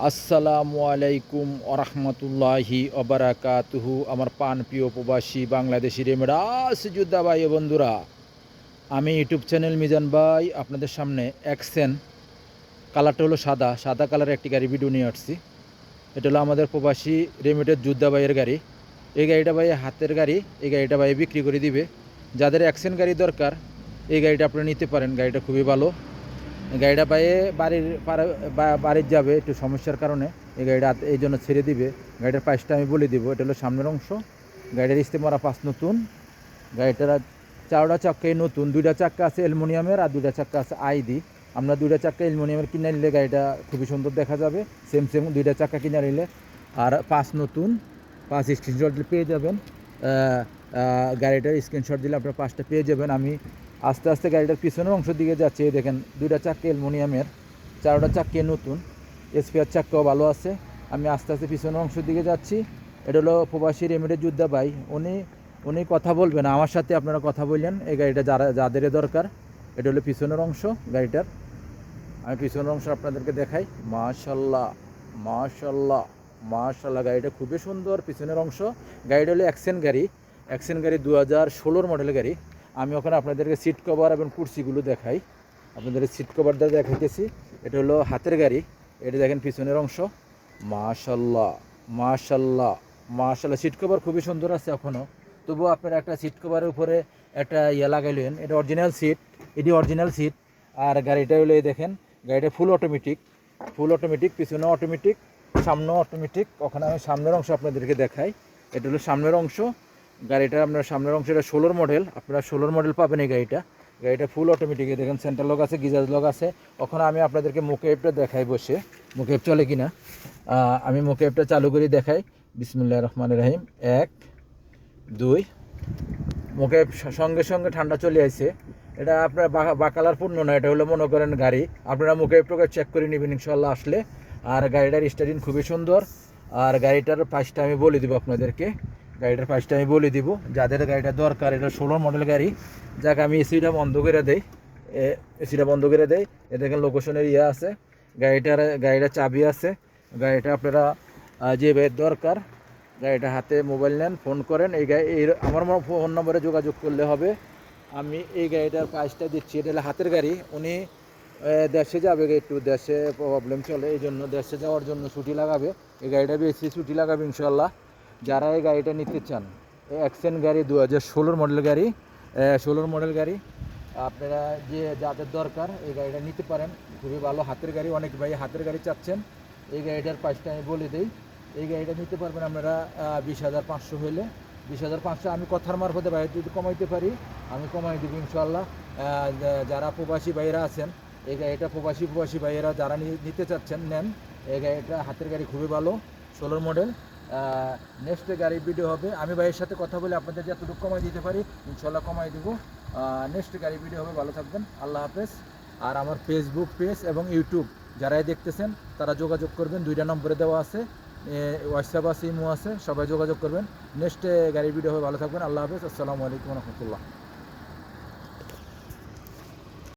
আসসালামু আলাইকুম ওরহমতুল্লাহি ওবারাকাতুহু। আমার পান প্রিয় প্রবাসী বাংলাদেশি রেমিডাস যোদ্ধা ভাই ও বন্ধুরা, আমি ইউটিউব চ্যানেল মিজান ভাই আপনাদের সামনে এক্সেন কালারটা হলো সাদা সাদা কালারের একটি গাড়ি ভিডিও নিয়ে আসছি। এটা হলো আমাদের প্রবাসী রেমিডের যোদ্ধা ভাইয়ের গাড়ি। এই গাড়িটা ভাই হাতের গাড়ি, এই গাড়িটা ভাই বিক্রি করে দিবে। যাদের এক্সেন গাড়ি দরকার এই গাড়িটা আপনারা নিতে পারেন। গাড়িটা খুবই ভালো। গাড়িটা পায়ে বাড়ির যাবে একটু সমস্যার কারণে এই গাড়িটা এই জন্য ছেড়ে দিবে। গাড়িটার প্রাইসটা আমি বলে দিব। এটা হলো সামনের অংশ। গাড়িটার ইস্তেমারা 5 নতুন। গাড়িটার 4টা চাক্কাই নতুন, 2টা চাক্কা আছে অ্যালুমিনিয়ামের আর 2টা চাক্কা আছে আইডি। আমরা 2টা চাক্কা অ্যালুমিনিয়ামের কিনে নিলে গাড়িটা খুবই সুন্দর দেখা যাবে। সেম 2টা চাক্কা কিনে নিলে। আর 5 নতুন, 5 স্ক্রিনশট দিলে পেয়ে যাবেন। গাড়িটার স্ক্রিনশট দিলে আপনারা 5টা পেয়ে যাবেন। আমি আস্তে আস্তে গাড়িটার পিছনের অংশ দিকে যাচ্ছে। দেখেন 2টা চাক্কা অ্যালুমিনিয়ামের, 4টা চাক্কা নতুন, স্পেয়ার চাক্কাও ভালো আছে। আমি আস্তে আস্তে পিছনের অংশের দিকে যাচ্ছি। এটা হলো প্রবাসী রেমিডের যোদ্ধা ভাই। উনি কথা বলবেন আমার সাথে, আপনারা কথা বললেন। এই গাড়িটা যাদের দরকার, এটা হলো পিছনের অংশ গাড়িটার। আমি পিছনের অংশ আপনাদেরকে দেখাই। মাশাল্লাহ মাশাল্লাহ মাশাল্লাহ, গাড়িটা খুবই সুন্দর। পিছনের অংশ গাড়িটা হলো অ্যাকসেন্ট গাড়ি 2016 মডেলের গাড়ি। আমি ওখানে আপনাদেরকে সিট কভার এবং কুর্সিগুলো দেখাই। আপনাদের সিট কভারটা দেখাইতেছি। এটা হলো হাতের গাড়ি। এটা দেখেন পিছনের অংশ। মাশাল্লাহ মাশাল্লাহ মাশাল্লাহ, সিট কভার খুবই সুন্দর আছে এখনও। তবুও আপনারা একটা সিট কভারের উপরে একটা লাগাইলেন। এটা অরিজিনাল সিট, এটি অরিজিনাল সিট। আর গাড়িটা হলো এই দেখেন, গাড়িটা ফুল অটোমেটিক, পিছনে অটোমেটিক, সামনেও অটোমেটিক। ওখানে আমি সামনের অংশ আপনাদেরকে দেখাই। এটা হলো সামনের অংশ গাড়িটা। আপনার সামনের অংশ এটা 16 মডেল, আপনারা 16 মডেল পাবেন এই গাড়িটা ফুল অটোমেটিক। দেখেন সেন্টার লক আছে, গিজার লক আছে। ওখানে আমি আপনাদেরকে মুকেবটা দেখাই বসে, মুকেব চলে কিনা। আমি মুকেবটা চালু করে দেখাই। বিসমিল্লাহির রহমানির রহিম। 1 2, মুকেব সঙ্গে সঙ্গে ঠান্ডা চলে আসছে। এটা আপনার বাকালার পূর্ণ না, এটা হলো মনে করেন গাড়ি। আপনারা মুকেবটাকে চেক করে নেবেন ইনশাল্লাহ আসলে। আর গাড়িটার স্টারিং খুবই সুন্দর। আর গাড়িটার প্রাইসটা আমি বলে দিব আপনাদেরকে। যাদের গাড়িটা দরকার, এটা 16 মডেল গাড়ি। যাক আমি এসিটা বন্ধ করে দেই। এ দেখেন লোকেশনের আছে। গাড়িটার চাবি আছে। গাড়িটা আপনারা যে ভাইয়ের দরকার, গাড়িটা হাতে মোবাইল নেন, ফোন করেন। আমার ফোন নম্বরে যোগাযোগ করলে হবে। আমি এই গাড়িটার প্রাইসটা দিচ্ছি। এটা হলো হাতের গাড়ি। উনি দেশে যাবে, একটু দেশে প্রবলেম চলে, এই জন্য দেশে যাওয়ার জন্য ছুটি লাগাবে। এই গাড়িটা বেশি ছুটি লাগাবে ইনশাল্লাহ। যারা এই গাড়িটা নিতে চান, এই অ্যাকসেন্ট গাড়ি 2016 মডেল গাড়ি, আপনারা যাদের দরকার এই গাড়িটা নিতে পারেন। খুবই ভালো হাতের গাড়ি। অনেক ভাই হাতের গাড়ি চাচ্ছেন। এই গাড়িটার প্রাইসটা আমি বলে দিই। এই গাড়িটা নিতে পারবেন আপনারা 20,500 হইলে। 20,500 আমি কথার মারফতে ভাই যদি কমাইতে পারি আমি কমাই দেবো ইনশাল্লাহ। যারা প্রবাসী ভাইয়েরা আছেন, এই গাড়িটা প্রবাসী ভাইয়েরা যারা নিতে চাচ্ছেন নেন। এই গাড়িটা হাতের গাড়ি খুবই ভালো, 16 মডেল। নেক্সট গাড়ির ভিডিও হবে। আমি ভাইয়ের সাথে কথা বলে আপনাদের যতটুকু কমাই দিতে পারি ইনশাল্লাহ কমাই দেবো। নেক্সট গাড়ির ভিডিও হবে। ভালো থাকবেন, আল্লাহ হাফেজ। আর আমার ফেসবুক পেজ এবং ইউটিউব যারাই দেখতেছেন তারা যোগাযোগ করবেন। 2টা নম্বরে দেওয়া আছে, হোয়াটসঅ্যাপ আছে, ইমো আছে, সবাই যোগাযোগ করবেন। নেক্সট গাড়ির ভিডিও হবে। ভালো থাকবেন, আল্লাহ হাফেজ। আসসালামু আলাইকুম রহমতুল্লাহ।